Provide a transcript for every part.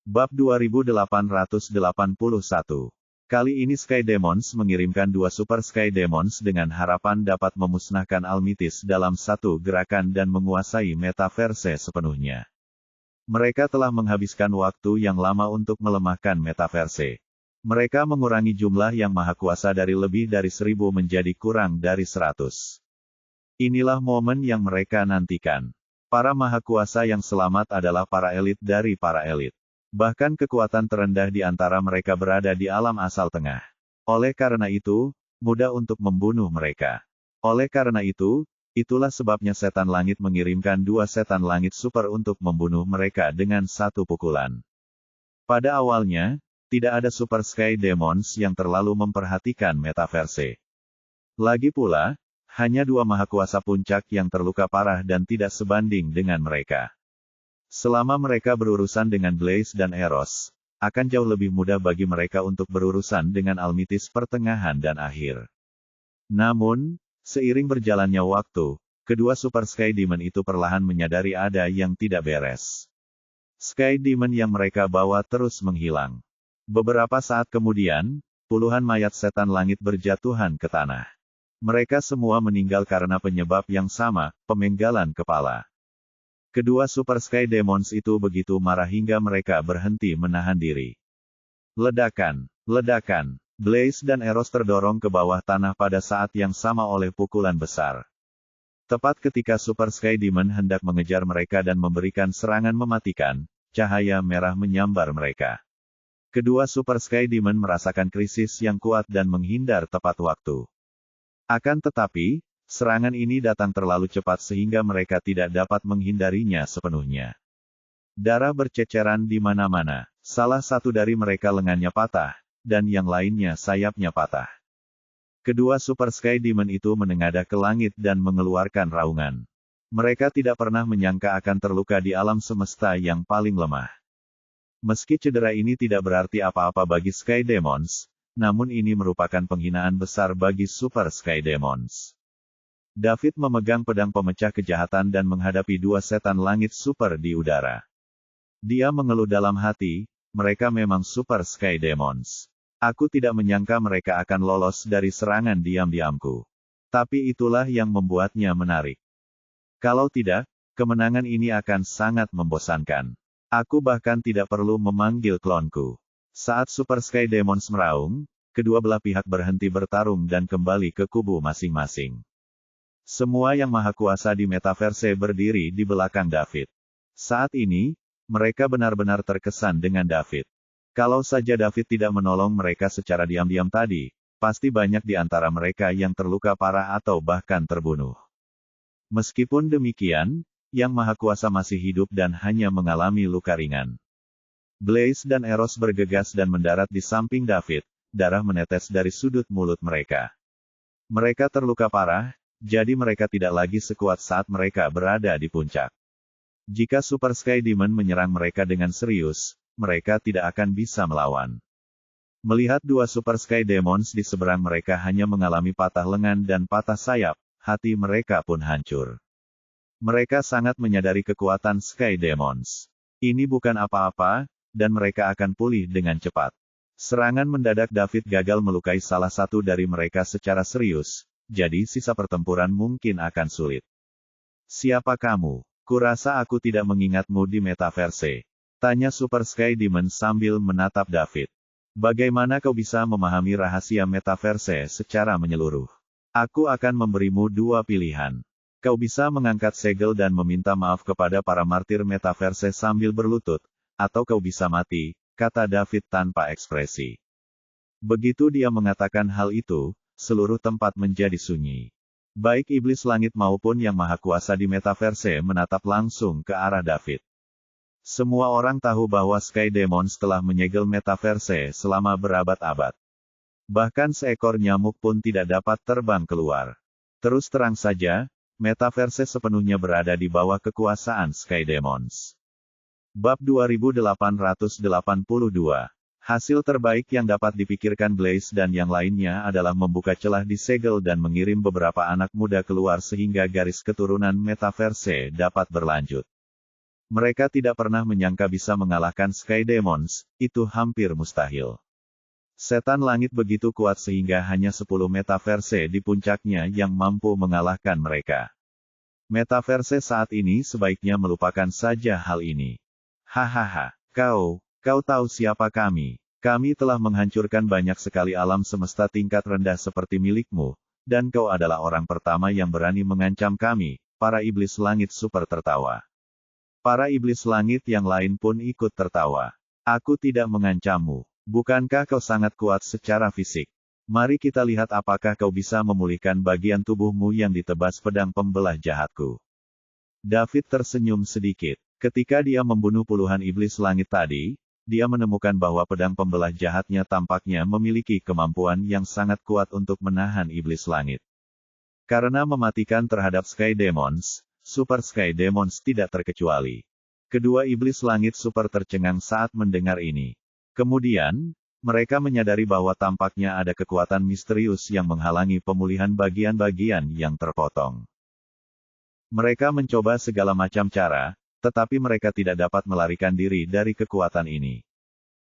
Bab 2881. Kali ini Sky Demons mengirimkan 2 Super Sky Demons dengan harapan dapat memusnahkan Almighty dalam satu gerakan dan menguasai Metaverse sepenuhnya. Mereka telah menghabiskan waktu yang lama untuk melemahkan Metaverse. Mereka mengurangi jumlah yang maha kuasa dari lebih dari 1000 menjadi kurang dari 100. Inilah momen yang mereka nantikan. Para maha kuasa yang selamat adalah para elit dari para elit. Bahkan kekuatan terendah di antara mereka berada di alam asal tengah. Oleh karena itu, mudah untuk membunuh mereka. Oleh karena itu, itulah sebabnya setan langit mengirimkan 2 setan langit super untuk membunuh mereka dengan satu pukulan. Pada awalnya, tidak ada Super Sky Demons yang terlalu memperhatikan Metaverse. Lagi pula, hanya 2 mahakuasa puncak yang terluka parah dan tidak sebanding dengan mereka. Selama mereka berurusan dengan Blaze dan Eros, akan jauh lebih mudah bagi mereka untuk berurusan dengan Almighty pertengahan dan akhir. Namun, seiring berjalannya waktu, kedua Super Sky Demon itu perlahan menyadari ada yang tidak beres. Sky Demon yang mereka bawa terus menghilang. Beberapa saat kemudian, puluhan mayat setan langit berjatuhan ke tanah. Mereka semua meninggal karena penyebab yang sama, pemenggalan kepala. Kedua Super Sky Demons itu begitu marah hingga mereka berhenti menahan diri. Ledakan, ledakan. Blaze dan Eros terdorong ke bawah tanah pada saat yang sama oleh pukulan besar. Tepat ketika Super Sky Demon hendak mengejar mereka dan memberikan serangan mematikan, cahaya merah menyambar mereka. Kedua Super Sky Demon merasakan krisis yang kuat dan menghindar tepat waktu. Akan tetapi, serangan ini datang terlalu cepat sehingga mereka tidak dapat menghindarinya sepenuhnya. Darah berceceran di mana-mana. Salah satu dari mereka lengannya patah, dan yang lainnya sayapnya patah. Kedua Super Sky Demon itu menengadah ke langit dan mengeluarkan raungan. Mereka tidak pernah menyangka akan terluka di alam semesta yang paling lemah. Meski cedera ini tidak berarti apa-apa bagi Sky Demons, namun ini merupakan penghinaan besar bagi Super Sky Demons. David memegang pedang pemecah kejahatan dan menghadapi 2 setan langit super di udara. Dia mengeluh dalam hati, mereka memang Super Sky Demons. Aku tidak menyangka mereka akan lolos dari serangan diam-diamku. Tapi itulah yang membuatnya menarik. Kalau tidak, kemenangan ini akan sangat membosankan. Aku bahkan tidak perlu memanggil klonku. Saat Super Sky Demons meraung, kedua belah pihak berhenti bertarung dan kembali ke kubu masing-masing. Semua yang maha kuasa di Metaverse berdiri di belakang David. Saat ini, mereka benar-benar terkesan dengan David. Kalau saja David tidak menolong mereka secara diam-diam tadi, pasti banyak di antara mereka yang terluka parah atau bahkan terbunuh. Meskipun demikian, yang maha kuasa masih hidup dan hanya mengalami luka ringan. Blaze dan Eros bergegas dan mendarat di samping David, darah menetes dari sudut mulut mereka. Mereka terluka parah, jadi mereka tidak lagi sekuat saat mereka berada di puncak. Jika Super Sky Demon menyerang mereka dengan serius, mereka tidak akan bisa melawan. Melihat 2 Super Sky Demons di seberang mereka hanya mengalami patah lengan dan patah sayap, hati mereka pun hancur. Mereka sangat menyadari kekuatan Sky Demons. Ini bukan apa-apa, dan mereka akan pulih dengan cepat. Serangan mendadak David gagal melukai salah satu dari mereka secara serius. Jadi sisa pertempuran mungkin akan sulit. Siapa kamu? Kurasa aku tidak mengingatmu di Metaverse. Tanya Super Sky Demon sambil menatap David. Bagaimana kau bisa memahami rahasia Metaverse secara menyeluruh? Aku akan memberimu 2 pilihan. Kau bisa mengangkat segel dan meminta maaf kepada para martir Metaverse sambil berlutut, atau kau bisa mati, kata David tanpa ekspresi. Begitu dia mengatakan hal itu, seluruh tempat menjadi sunyi. Baik iblis langit maupun yang maha kuasa di Metaverse menatap langsung ke arah David. Semua orang tahu bahwa Sky Demons telah menyegel Metaverse selama berabad-abad. Bahkan seekor nyamuk pun tidak dapat terbang keluar. Terus terang saja, Metaverse sepenuhnya berada di bawah kekuasaan Sky Demons. Bab 2882. Hasil terbaik yang dapat dipikirkan Blaze dan yang lainnya adalah membuka celah di segel dan mengirim beberapa anak muda keluar sehingga garis keturunan Metaverse dapat berlanjut. Mereka tidak pernah menyangka bisa mengalahkan Sky Demons, itu hampir mustahil. Setan langit begitu kuat sehingga hanya 10 metaverse di puncaknya yang mampu mengalahkan mereka. Metaverse saat ini sebaiknya melupakan saja hal ini. Hahaha, kau tahu siapa kami? Kami telah menghancurkan banyak sekali alam semesta tingkat rendah seperti milikmu, dan kau adalah orang pertama yang berani mengancam kami. Para iblis langit super tertawa. Para iblis langit yang lain pun ikut tertawa. Aku tidak mengancammu. Bukankah kau sangat kuat secara fisik? Mari kita lihat apakah kau bisa memulihkan bagian tubuhmu yang ditebas pedang pembelah jahatku. David tersenyum sedikit. Ketika dia membunuh puluhan iblis langit tadi, dia menemukan bahwa pedang pembelah jahatnya tampaknya memiliki kemampuan yang sangat kuat untuk menahan iblis langit. Karena mematikan terhadap Sky Demons, Super Sky Demons tidak terkecuali. Kedua iblis langit super tercengang saat mendengar ini. Kemudian, mereka menyadari bahwa tampaknya ada kekuatan misterius yang menghalangi pemulihan bagian-bagian yang terpotong. Mereka mencoba segala macam cara, tetapi mereka tidak dapat melarikan diri dari kekuatan ini.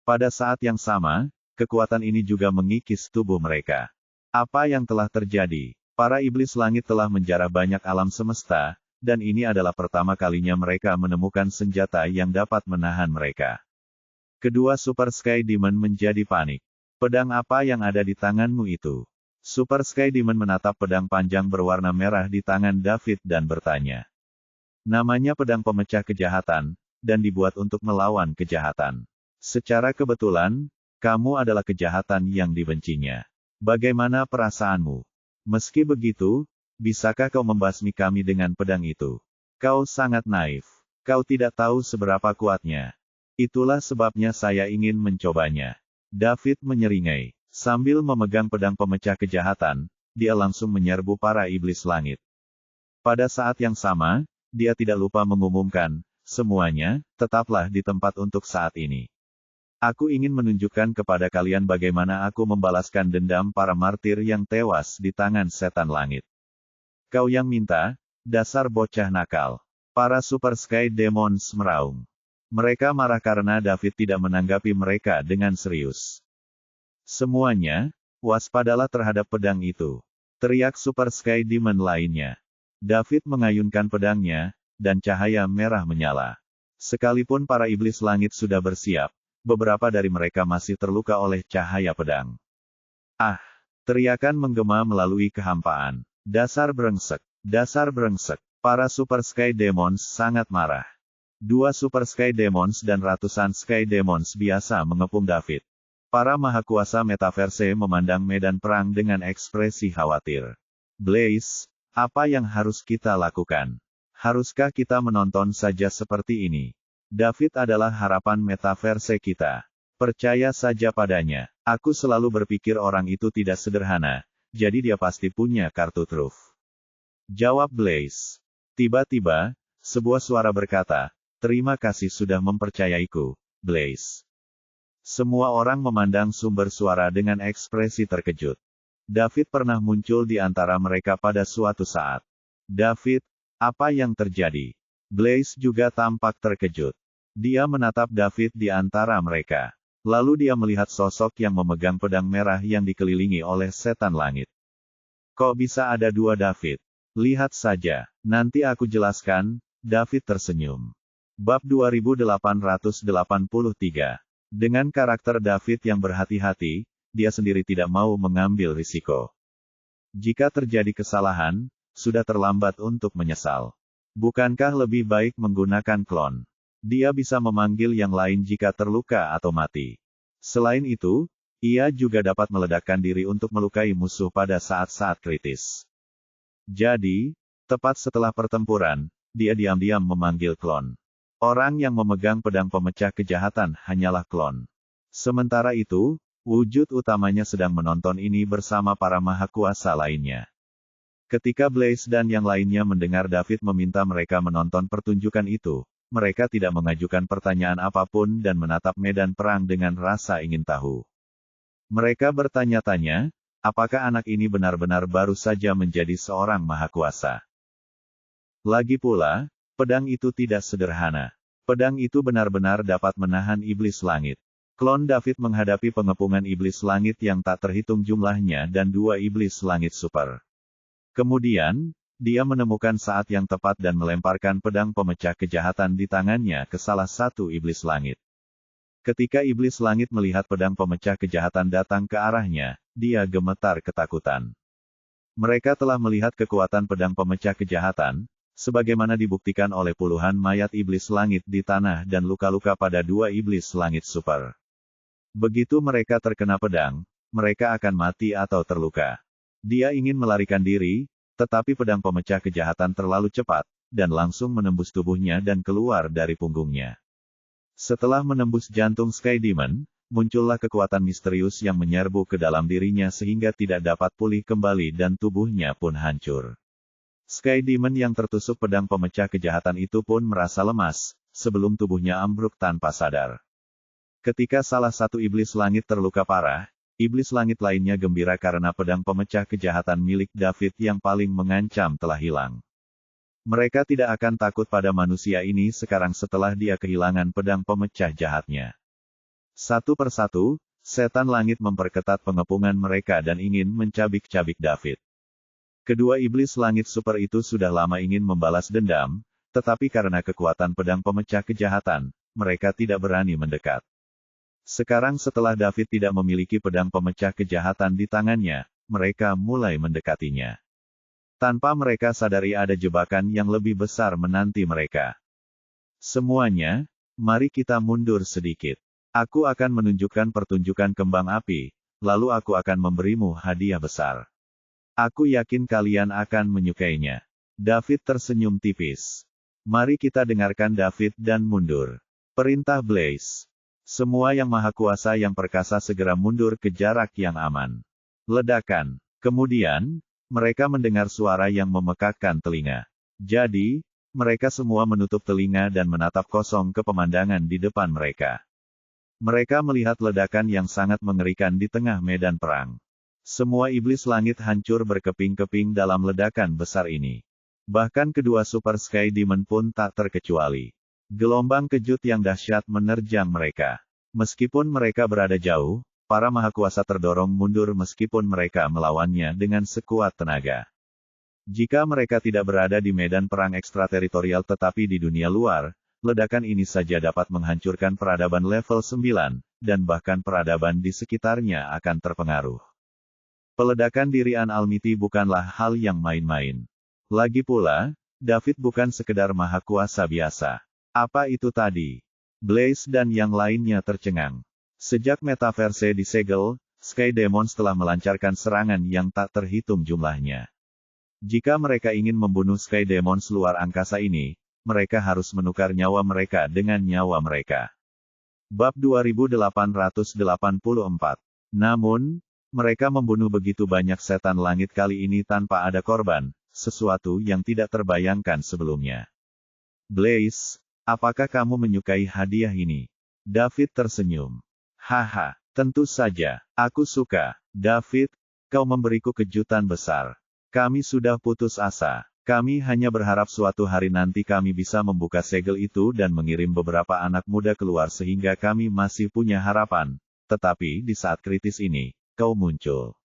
Pada saat yang sama, kekuatan ini juga mengikis tubuh mereka. Apa yang telah terjadi? Para iblis langit telah menjarah banyak alam semesta, dan ini adalah pertama kalinya mereka menemukan senjata yang dapat menahan mereka. Kedua Super Sky Demon menjadi panik. Pedang apa yang ada di tanganmu itu? Super Sky Demon menatap pedang panjang berwarna merah di tangan David dan bertanya. Namanya pedang pemecah kejahatan, dan dibuat untuk melawan kejahatan. Secara kebetulan, kamu adalah kejahatan yang dibencinya. Bagaimana perasaanmu? Meski begitu, bisakah kau membasmi kami dengan pedang itu? Kau sangat naif. Kau tidak tahu seberapa kuatnya. Itulah sebabnya saya ingin mencobanya. David menyeringai. Sambil memegang pedang pemecah kejahatan, dia langsung menyerbu para iblis langit. Pada saat yang sama, dia tidak lupa mengumumkan, semuanya, tetaplah di tempat untuk saat ini. Aku ingin menunjukkan kepada kalian bagaimana aku membalaskan dendam para martir yang tewas di tangan setan langit. Kau yang minta, dasar bocah nakal. Para Super Sky Demons meraung. Mereka marah karena David tidak menanggapi mereka dengan serius. Semuanya, waspadalah terhadap pedang itu. Teriak Super Sky Demon lainnya. David mengayunkan pedangnya, dan cahaya merah menyala. Sekalipun para iblis langit sudah bersiap, beberapa dari mereka masih terluka oleh cahaya pedang. Ah! Teriakan menggema melalui kehampaan. Dasar brengsek! Dasar brengsek! Para Super Sky Demons sangat marah. Dua Super Sky Demons dan ratusan Sky Demons biasa mengepung David. Para mahakuasa metaverse memandang medan perang dengan ekspresi khawatir. Blaze, apa yang harus kita lakukan? Haruskah kita menonton saja seperti ini? David adalah harapan metaverse kita. Percaya saja padanya. Aku selalu berpikir orang itu tidak sederhana, jadi dia pasti punya kartu truf. Jawab Blaze. Tiba-tiba, sebuah suara berkata, terima kasih sudah mempercayaiku, Blaze. Semua orang memandang sumber suara dengan ekspresi terkejut. David pernah muncul di antara mereka pada suatu saat. David, apa yang terjadi? Blaze juga tampak terkejut. Dia menatap David di antara mereka. Lalu dia melihat sosok yang memegang pedang merah yang dikelilingi oleh setan langit. Kok bisa ada dua David? Lihat saja, nanti aku jelaskan, David tersenyum. Bab 2883. Dengan karakter David yang berhati-hati, dia sendiri tidak mau mengambil risiko. Jika terjadi kesalahan, sudah terlambat untuk menyesal. Bukankah lebih baik menggunakan klon? Dia bisa memanggil yang lain jika terluka atau mati. Selain itu, ia juga dapat meledakkan diri untuk melukai musuh pada saat-saat kritis. Jadi, tepat setelah pertempuran, dia diam-diam memanggil klon. Orang yang memegang pedang pemecah kejahatan hanyalah klon. Sementara itu, wujud utamanya sedang menonton ini bersama para mahakuasa lainnya. Ketika Blaze dan yang lainnya mendengar David meminta mereka menonton pertunjukan itu, mereka tidak mengajukan pertanyaan apapun dan menatap medan perang dengan rasa ingin tahu. Mereka bertanya-tanya, apakah anak ini benar-benar baru saja menjadi seorang mahakuasa? Lagi pula, pedang itu tidak sederhana. Pedang itu benar-benar dapat menahan iblis langit. Klon David menghadapi pengepungan iblis langit yang tak terhitung jumlahnya dan 2 iblis langit super. Kemudian, dia menemukan saat yang tepat dan melemparkan pedang pemecah kejahatan di tangannya ke salah satu iblis langit. Ketika iblis langit melihat pedang pemecah kejahatan datang ke arahnya, dia gemetar ketakutan. Mereka telah melihat kekuatan pedang pemecah kejahatan, sebagaimana dibuktikan oleh puluhan mayat iblis langit di tanah dan luka-luka pada 2 iblis langit super. Begitu mereka terkena pedang, mereka akan mati atau terluka. Dia ingin melarikan diri, tetapi pedang pemecah kejahatan terlalu cepat, dan langsung menembus tubuhnya dan keluar dari punggungnya. Setelah menembus jantung Sky Demon, muncullah kekuatan misterius yang menyerbu ke dalam dirinya sehingga tidak dapat pulih kembali dan tubuhnya pun hancur. Sky Demon yang tertusuk pedang pemecah kejahatan itu pun merasa lemas, sebelum tubuhnya ambruk tanpa sadar. Ketika salah satu iblis langit terluka parah, iblis langit lainnya gembira karena pedang pemecah kejahatan milik David yang paling mengancam telah hilang. Mereka tidak akan takut pada manusia ini sekarang setelah dia kehilangan pedang pemecah jahatnya. Satu persatu, setan langit memperketat pengepungan mereka dan ingin mencabik-cabik David. Kedua iblis langit super itu sudah lama ingin membalas dendam, tetapi karena kekuatan pedang pemecah kejahatan, mereka tidak berani mendekat. Sekarang setelah David tidak memiliki pedang pemecah kejahatan di tangannya, mereka mulai mendekatinya. Tanpa mereka sadari ada jebakan yang lebih besar menanti mereka. Semuanya, mari kita mundur sedikit. Aku akan menunjukkan pertunjukan kembang api, lalu aku akan memberimu hadiah besar. Aku yakin kalian akan menyukainya. David tersenyum tipis. Mari kita dengarkan David dan mundur. Perintah Blaze. Semua yang maha kuasa yang perkasa segera mundur ke jarak yang aman. Ledakan. Kemudian, mereka mendengar suara yang memekakkan telinga. Jadi, mereka semua menutup telinga dan menatap kosong ke pemandangan di depan mereka. Mereka melihat ledakan yang sangat mengerikan di tengah medan perang. Semua iblis langit hancur berkeping-keping dalam ledakan besar ini. Bahkan kedua Super Sky Demon pun tak terkecuali. Gelombang kejut yang dahsyat menerjang mereka. Meskipun mereka berada jauh, para mahakuasa terdorong mundur meskipun mereka melawannya dengan sekuat tenaga. Jika mereka tidak berada di medan perang ekstrateritorial tetapi di dunia luar, ledakan ini saja dapat menghancurkan peradaban level 9, dan bahkan peradaban di sekitarnya akan terpengaruh. Peledakan dirian Almighty bukanlah hal yang main-main. Lagi pula, David bukan sekedar mahakuasa biasa. Apa itu tadi? Blaze dan yang lainnya tercengang. Sejak metaverse disegel, Sky Demons telah melancarkan serangan yang tak terhitung jumlahnya. Jika mereka ingin membunuh Sky Demons luar angkasa ini, mereka harus menukar nyawa mereka dengan nyawa mereka. Bab 2884. Namun, mereka membunuh begitu banyak setan langit kali ini tanpa ada korban, sesuatu yang tidak terbayangkan sebelumnya. Blaze, apakah kamu menyukai hadiah ini? David tersenyum. Haha, tentu saja, aku suka. David, kau memberiku kejutan besar. Kami sudah putus asa. Kami hanya berharap suatu hari nanti kami bisa membuka segel itu dan mengirim beberapa anak muda keluar sehingga kami masih punya harapan. Tetapi di saat kritis ini, kau muncul.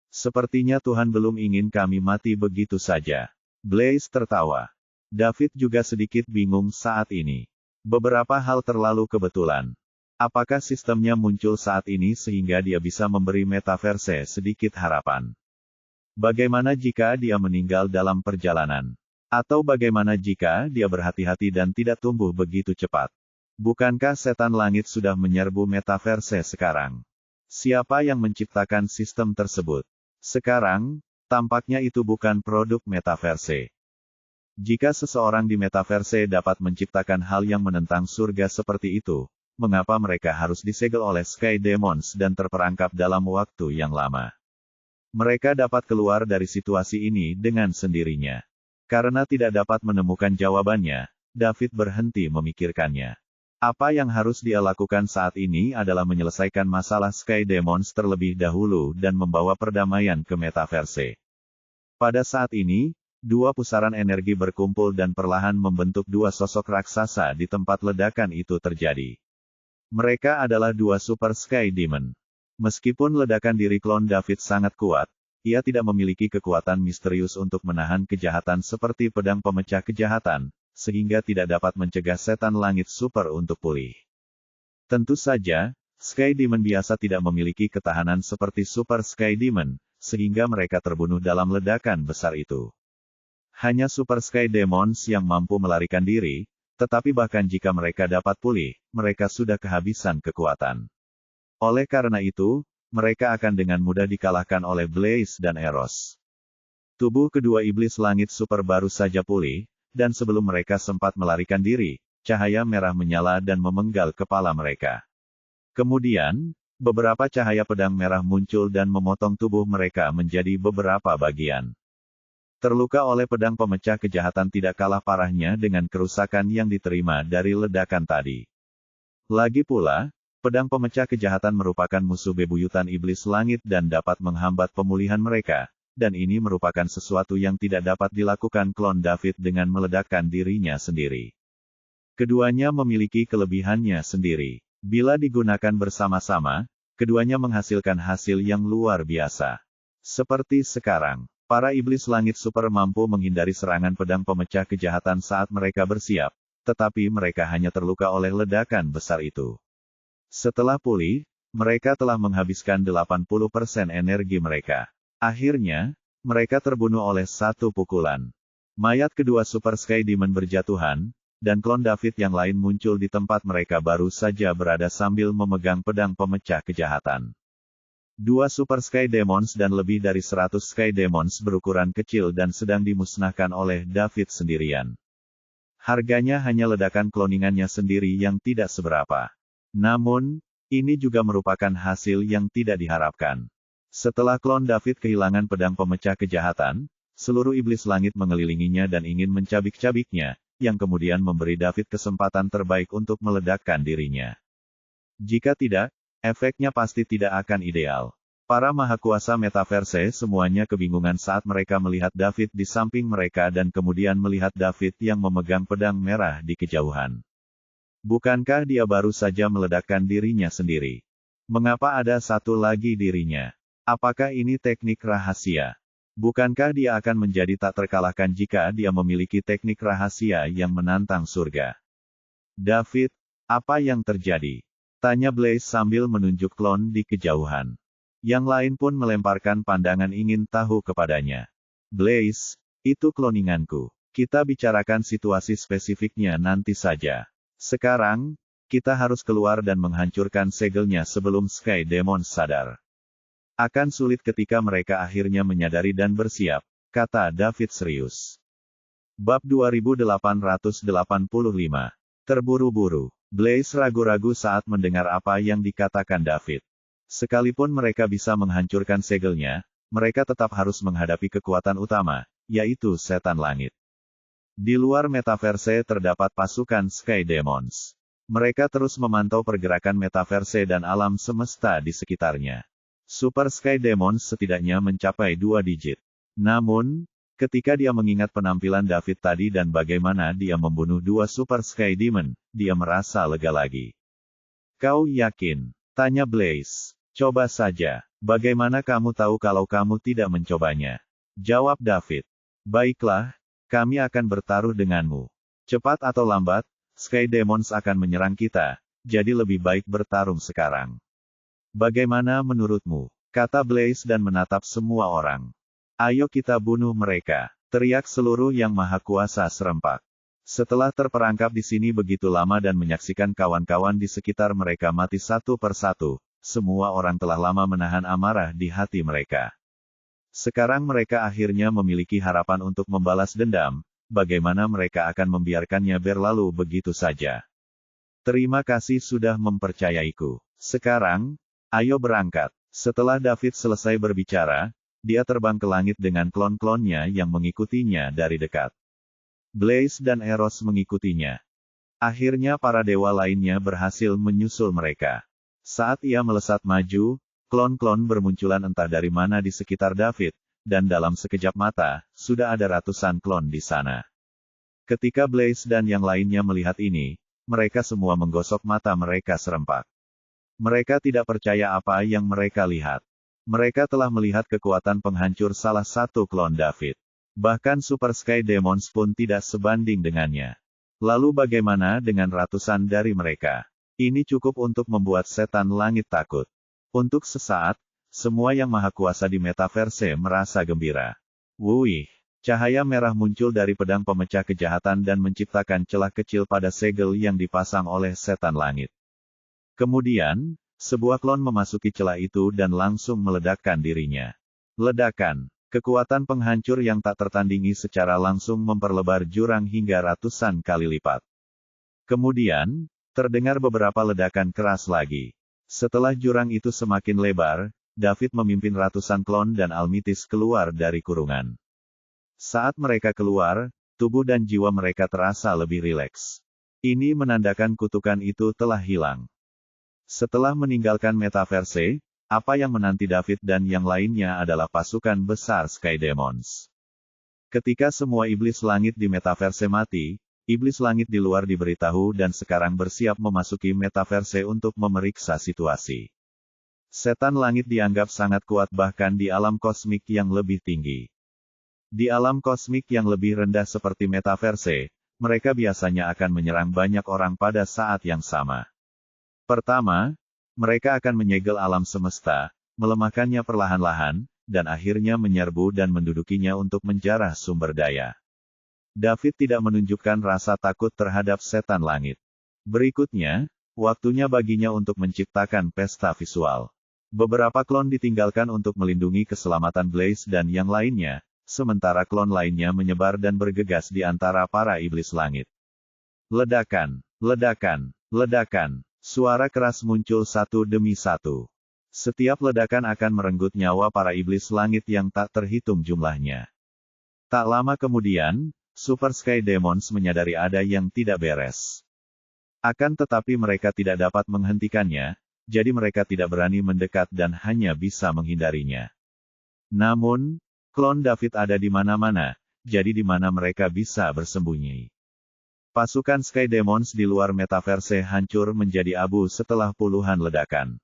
Sepertinya Tuhan belum ingin kami mati begitu saja. Blaze tertawa. David juga sedikit bingung saat ini. Beberapa hal terlalu kebetulan. Apakah sistemnya muncul saat ini sehingga dia bisa memberi metaverse sedikit harapan? Bagaimana jika dia meninggal dalam perjalanan? Atau bagaimana jika dia berhati-hati dan tidak tumbuh begitu cepat? Bukankah setan langit sudah menyerbu metaverse sekarang? Siapa yang menciptakan sistem tersebut? Sekarang, tampaknya itu bukan produk metaverse. Jika seseorang di metaverse dapat menciptakan hal yang menentang surga seperti itu, mengapa mereka harus disegel oleh Sky Demons dan terperangkap dalam waktu yang lama? Mereka dapat keluar dari situasi ini dengan sendirinya. Karena tidak dapat menemukan jawabannya, David berhenti memikirkannya. Apa yang harus dia lakukan saat ini adalah menyelesaikan masalah Sky Demons terlebih dahulu dan membawa perdamaian ke metaverse. Pada saat ini, Dua pusaran energi berkumpul dan perlahan membentuk dua sosok raksasa di tempat ledakan itu terjadi. Mereka adalah dua Super Sky Demon. Meskipun ledakan diri klon David sangat kuat, ia tidak memiliki kekuatan misterius untuk menahan kejahatan seperti pedang pemecah kejahatan, sehingga tidak dapat mencegah setan langit super untuk pulih. Tentu saja, Sky Demon biasa tidak memiliki ketahanan seperti Super Sky Demon, sehingga mereka terbunuh dalam ledakan besar itu. Hanya Super Sky Demons yang mampu melarikan diri, tetapi bahkan jika mereka dapat pulih, mereka sudah kehabisan kekuatan. Oleh karena itu, mereka akan dengan mudah dikalahkan oleh Blaze dan Eros. Tubuh kedua iblis langit super baru saja pulih, dan sebelum mereka sempat melarikan diri, cahaya merah menyala dan memenggal kepala mereka. Kemudian, beberapa cahaya pedang merah muncul dan memotong tubuh mereka menjadi beberapa bagian. Terluka oleh pedang pemecah kejahatan tidak kalah parahnya dengan kerusakan yang diterima dari ledakan tadi. Lagi pula, pedang pemecah kejahatan merupakan musuh bebuyutan iblis langit dan dapat menghambat pemulihan mereka, dan ini merupakan sesuatu yang tidak dapat dilakukan klon David dengan meledakkan dirinya sendiri. Keduanya memiliki kelebihannya sendiri. Bila digunakan bersama-sama, keduanya menghasilkan hasil yang luar biasa. Seperti sekarang. Para iblis langit super mampu menghindari serangan pedang pemecah kejahatan saat mereka bersiap, tetapi mereka hanya terluka oleh ledakan besar itu. Setelah pulih, mereka telah menghabiskan 80% energi mereka. Akhirnya, mereka terbunuh oleh satu pukulan. Mayat kedua Super Sky Demon berjatuhan, dan klon David yang lain muncul di tempat mereka baru saja berada sambil memegang pedang pemecah kejahatan. Dua Super Sky Demons dan lebih dari 100 Sky Demons berukuran kecil dan sedang dimusnahkan oleh David sendirian. Harganya hanya ledakan kloningannya sendiri yang tidak seberapa. Namun, ini juga merupakan hasil yang tidak diharapkan. Setelah klon David kehilangan pedang pemecah kejahatan, seluruh iblis langit mengelilinginya dan ingin mencabik-cabiknya, yang kemudian memberi David kesempatan terbaik untuk meledakkan dirinya. Jika tidak, efeknya pasti tidak akan ideal. Para mahakuasa metaverse semuanya kebingungan saat mereka melihat David di samping mereka dan kemudian melihat David yang memegang pedang merah di kejauhan. Bukankah dia baru saja meledakkan dirinya sendiri? Mengapa ada satu lagi dirinya? Apakah ini teknik rahasia? Bukankah dia akan menjadi tak terkalahkan jika dia memiliki teknik rahasia yang menantang surga? David, apa yang terjadi? Tanya Blaze sambil menunjuk klon di kejauhan. Yang lain pun melemparkan pandangan ingin tahu kepadanya. Blaze, itu kloninganku. Kita bicarakan situasi spesifiknya nanti saja. Sekarang, kita harus keluar dan menghancurkan segelnya sebelum Sky Demon sadar. Akan sulit ketika mereka akhirnya menyadari dan bersiap, kata David serius. Bab 2885. Terburu-buru. Blaze ragu-ragu saat mendengar apa yang dikatakan David. Sekalipun mereka bisa menghancurkan segelnya, mereka tetap harus menghadapi kekuatan utama, yaitu setan langit. Di luar metaverse terdapat pasukan Sky Demons. Mereka terus memantau pergerakan metaverse dan alam semesta di sekitarnya. Super Sky Demons setidaknya mencapai 2 digit. Namun, ketika dia mengingat penampilan David tadi dan bagaimana dia membunuh 2 Super Sky Demon, dia merasa lega lagi. Kau yakin? Tanya Blaze. Coba saja. Bagaimana kamu tahu kalau kamu tidak mencobanya? Jawab David. Baiklah, kami akan bertaruh denganmu. Cepat atau lambat, Sky Demons akan menyerang kita, jadi lebih baik bertarung sekarang. Bagaimana menurutmu? Kata Blaze dan menatap semua orang. Ayo kita bunuh mereka, teriak seluruh yang maha kuasa serempak. Setelah terperangkap di sini begitu lama dan menyaksikan kawan-kawan di sekitar mereka mati satu persatu, semua orang telah lama menahan amarah di hati mereka. Sekarang mereka akhirnya memiliki harapan untuk membalas dendam, bagaimana mereka akan membiarkannya berlalu begitu saja. Terima kasih sudah mempercayaiku. Sekarang, ayo berangkat. Setelah David selesai berbicara, dia terbang ke langit dengan klon-klonnya yang mengikutinya dari dekat. Blaze dan Eros mengikutinya. Akhirnya para dewa lainnya berhasil menyusul mereka. Saat ia melesat maju, klon-klon bermunculan entah dari mana di sekitar David, dan dalam sekejap mata, sudah ada ratusan klon di sana. Ketika Blaze dan yang lainnya melihat ini, mereka semua menggosok mata mereka serempak. Mereka tidak percaya apa yang mereka lihat. Mereka telah melihat kekuatan penghancur salah satu klon David. Bahkan Super Sky Demons pun tidak sebanding dengannya. Lalu bagaimana dengan ratusan dari mereka? Ini cukup untuk membuat setan langit takut. Untuk sesaat, semua yang maha kuasa di metaverse merasa gembira. Wuih, cahaya merah muncul dari pedang pemecah kejahatan dan menciptakan celah kecil pada segel yang dipasang oleh setan langit. Kemudian, sebuah klon memasuki celah itu dan langsung meledakkan dirinya. Ledakan, kekuatan penghancur yang tak tertandingi secara langsung memperlebar jurang hingga ratusan kali lipat. Kemudian, terdengar beberapa ledakan keras lagi. Setelah jurang itu semakin lebar, David memimpin ratusan klon dan Almighty keluar dari kurungan. Saat mereka keluar, tubuh dan jiwa mereka terasa lebih rileks. Ini menandakan kutukan itu telah hilang. Setelah meninggalkan metaverse, apa yang menanti David dan yang lainnya adalah pasukan besar Sky Demons. Ketika semua iblis langit di metaverse mati, iblis langit di luar diberitahu dan sekarang bersiap memasuki metaverse untuk memeriksa situasi. Setan langit dianggap sangat kuat bahkan di alam kosmik yang lebih tinggi. Di alam kosmik yang lebih rendah seperti metaverse, mereka biasanya akan menyerang banyak orang pada saat yang sama. Pertama, mereka akan menyegel alam semesta, melemahkannya perlahan-lahan, dan akhirnya menyerbu dan mendudukinya untuk menjarah sumber daya. David tidak menunjukkan rasa takut terhadap setan langit. Berikutnya, waktunya baginya untuk menciptakan pesta visual. Beberapa klon ditinggalkan untuk melindungi keselamatan Blaze dan yang lainnya, sementara klon lainnya menyebar dan bergegas di antara para iblis langit. Ledakan, ledakan, ledakan, suara keras muncul satu demi satu. Setiap ledakan akan merenggut nyawa para iblis langit yang tak terhitung jumlahnya. Tak lama kemudian, Super Sky Demons menyadari ada yang tidak beres. Akan tetapi mereka tidak dapat menghentikannya, jadi mereka tidak berani mendekat dan hanya bisa menghindarinya. Namun, klon David ada di mana-mana, jadi di mana mereka bisa bersembunyi. Pasukan Sky Demons di luar metaverse hancur menjadi abu setelah puluhan ledakan.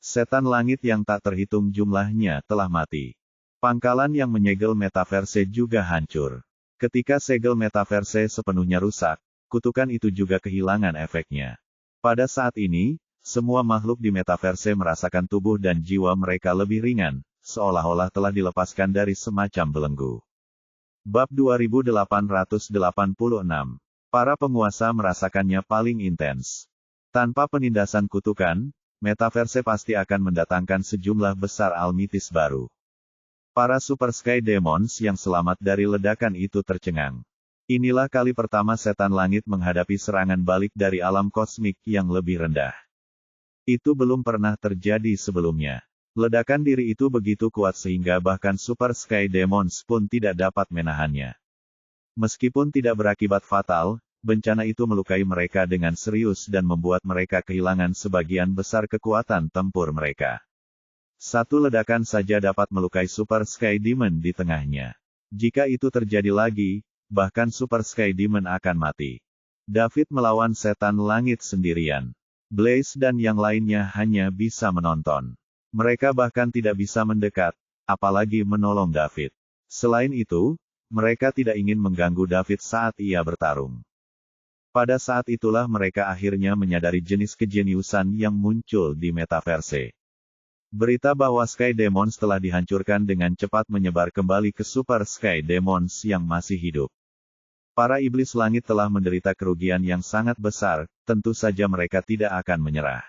Setan langit yang tak terhitung jumlahnya telah mati. Pangkalan yang menyegel metaverse juga hancur. Ketika segel metaverse sepenuhnya rusak, kutukan itu juga kehilangan efeknya. Pada saat ini, semua makhluk di metaverse merasakan tubuh dan jiwa mereka lebih ringan, seolah-olah telah dilepaskan dari semacam belenggu. Bab 2886. Para penguasa merasakannya paling intens. Tanpa penindasan kutukan, metaverse pasti akan mendatangkan sejumlah besar Almighty baru. Para Super Sky Demons yang selamat dari ledakan itu tercengang. Inilah kali pertama setan langit menghadapi serangan balik dari alam kosmik yang lebih rendah. Itu belum pernah terjadi sebelumnya. Ledakan diri itu begitu kuat sehingga bahkan Super Sky Demons pun tidak dapat menahannya. Meskipun tidak berakibat fatal, bencana itu melukai mereka dengan serius dan membuat mereka kehilangan sebagian besar kekuatan tempur mereka. Satu ledakan saja dapat melukai Super Sky Demon di tengahnya. Jika itu terjadi lagi, bahkan Super Sky Demon akan mati. David melawan setan langit sendirian. Blaze dan yang lainnya hanya bisa menonton. Mereka bahkan tidak bisa mendekat, apalagi menolong David. Selain itu, mereka tidak ingin mengganggu David saat ia bertarung. Pada saat itulah mereka akhirnya menyadari jenis kejeniusan yang muncul di metaverse. Berita bahwa Sky Demons telah dihancurkan dengan cepat menyebar kembali ke Super Sky Demons yang masih hidup. Para iblis langit telah menderita kerugian yang sangat besar, tentu saja mereka tidak akan menyerah.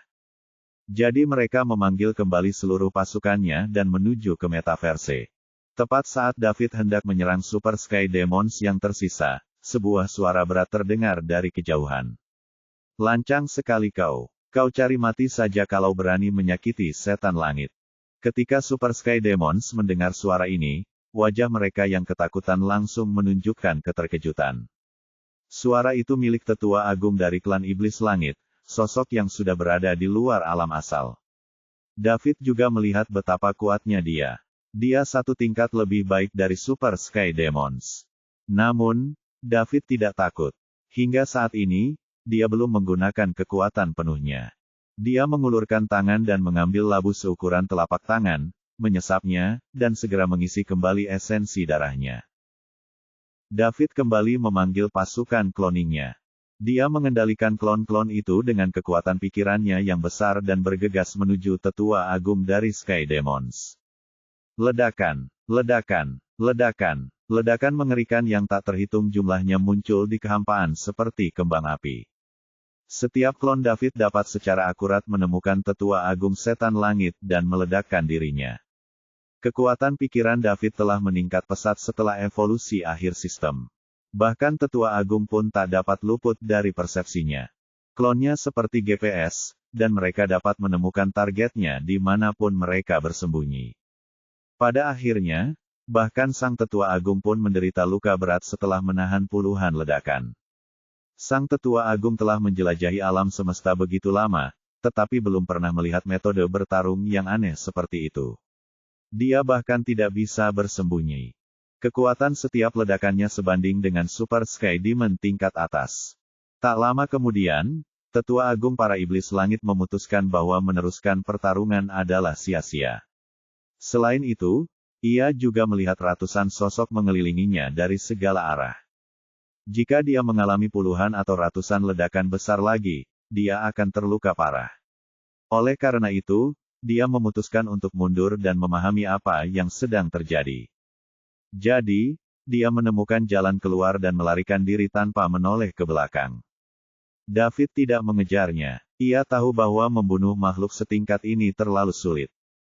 Jadi mereka memanggil kembali seluruh pasukannya dan menuju ke metaverse. Tepat saat David hendak menyerang Super Sky Demons yang tersisa, sebuah suara berat terdengar dari kejauhan. Lancang sekali kau. Kau cari mati saja kalau berani menyakiti setan langit. Ketika Super Sky Demons mendengar suara ini, wajah mereka yang ketakutan langsung menunjukkan keterkejutan. Suara itu milik tetua agung dari klan iblis langit, sosok yang sudah berada di luar alam asal. David juga melihat betapa kuatnya dia. Dia satu tingkat lebih baik dari Super Sky Demons. Namun, David tidak takut. Hingga saat ini, dia belum menggunakan kekuatan penuhnya. Dia mengulurkan tangan dan mengambil labu seukuran telapak tangan, menyesapnya, dan segera mengisi kembali esensi darahnya. David kembali memanggil pasukan cloningnya. Dia mengendalikan klon-klon itu dengan kekuatan pikirannya yang besar dan bergegas menuju tetua agung dari Sky Demons. Ledakan, ledakan, ledakan, ledakan mengerikan yang tak terhitung jumlahnya muncul di kehampaan seperti kembang api. Setiap klon David dapat secara akurat menemukan tetua agung setan langit dan meledakkan dirinya. Kekuatan pikiran David telah meningkat pesat setelah evolusi akhir sistem. Bahkan tetua agung pun tak dapat luput dari persepsinya. Klonnya seperti GPS, dan mereka dapat menemukan targetnya dimanapun mereka bersembunyi. Pada akhirnya, bahkan sang tetua agung pun menderita luka berat setelah menahan puluhan ledakan. Sang tetua agung telah menjelajahi alam semesta begitu lama, tetapi belum pernah melihat metode bertarung yang aneh seperti itu. Dia bahkan tidak bisa bersembunyi. Kekuatan setiap ledakannya sebanding dengan Super Sky Demon tingkat atas. Tak lama kemudian, tetua agung para iblis langit memutuskan bahwa meneruskan pertarungan adalah sia-sia. Selain itu, ia juga melihat ratusan sosok mengelilinginya dari segala arah. Jika dia mengalami puluhan atau ratusan ledakan besar lagi, dia akan terluka parah. Oleh karena itu, dia memutuskan untuk mundur dan memahami apa yang sedang terjadi. Jadi, dia menemukan jalan keluar dan melarikan diri tanpa menoleh ke belakang. David tidak mengejarnya. Ia tahu bahwa membunuh makhluk setingkat ini terlalu sulit.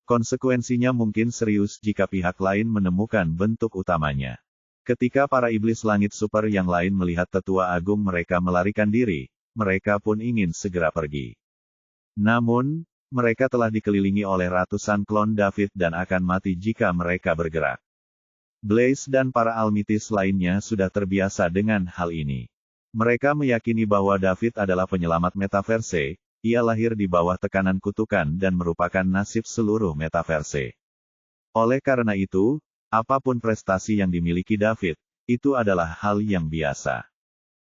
Konsekuensinya mungkin serius jika pihak lain menemukan bentuk utamanya. Ketika para iblis langit super yang lain melihat tetua agung mereka melarikan diri, mereka pun ingin segera pergi. Namun, mereka telah dikelilingi oleh ratusan klon David dan akan mati jika mereka bergerak. Blaze dan para almitis lainnya sudah terbiasa dengan hal ini. Mereka meyakini bahwa David adalah penyelamat metaverse. Ia lahir di bawah tekanan kutukan dan merupakan nasib seluruh metaverse. Oleh karena itu, apapun prestasi yang dimiliki David, itu adalah hal yang biasa.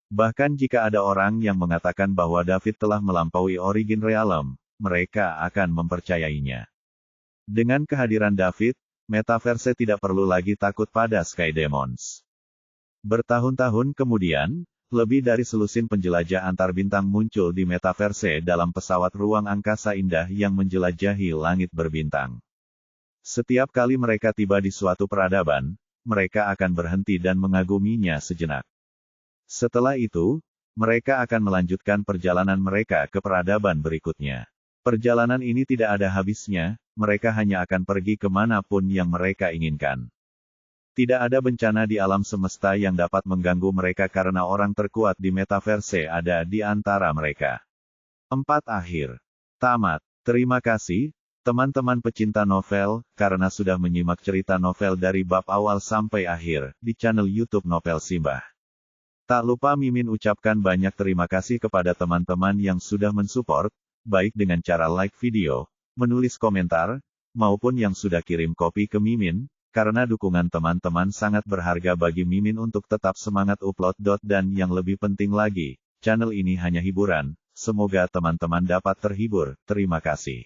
Bahkan jika ada orang yang mengatakan bahwa David telah melampaui Origin Realm, mereka akan mempercayainya. Dengan kehadiran David, metaverse tidak perlu lagi takut pada Sky Demons. Bertahun-tahun kemudian, lebih dari selusin penjelajah antar bintang muncul di metaverse dalam pesawat ruang angkasa indah yang menjelajahi langit berbintang. Setiap kali mereka tiba di suatu peradaban, mereka akan berhenti dan mengaguminya sejenak. Setelah itu, mereka akan melanjutkan perjalanan mereka ke peradaban berikutnya. Perjalanan ini tidak ada habisnya, mereka hanya akan pergi kemanapun yang mereka inginkan. Tidak ada bencana di alam semesta yang dapat mengganggu mereka karena orang terkuat di metaverse ada di antara mereka. 4 akhir. Tamat. Terima kasih, teman-teman pecinta novel, karena sudah menyimak cerita novel dari bab awal sampai akhir, di channel YouTube Novel Simbah. Tak lupa Mimin ucapkan banyak terima kasih kepada teman-teman yang sudah mensupport, baik dengan cara like video, menulis komentar, maupun yang sudah kirim kopi ke Mimin. Karena dukungan teman-teman sangat berharga bagi Mimin untuk tetap semangat upload. Dan yang lebih penting lagi, channel ini hanya hiburan, semoga teman-teman dapat terhibur, terima kasih.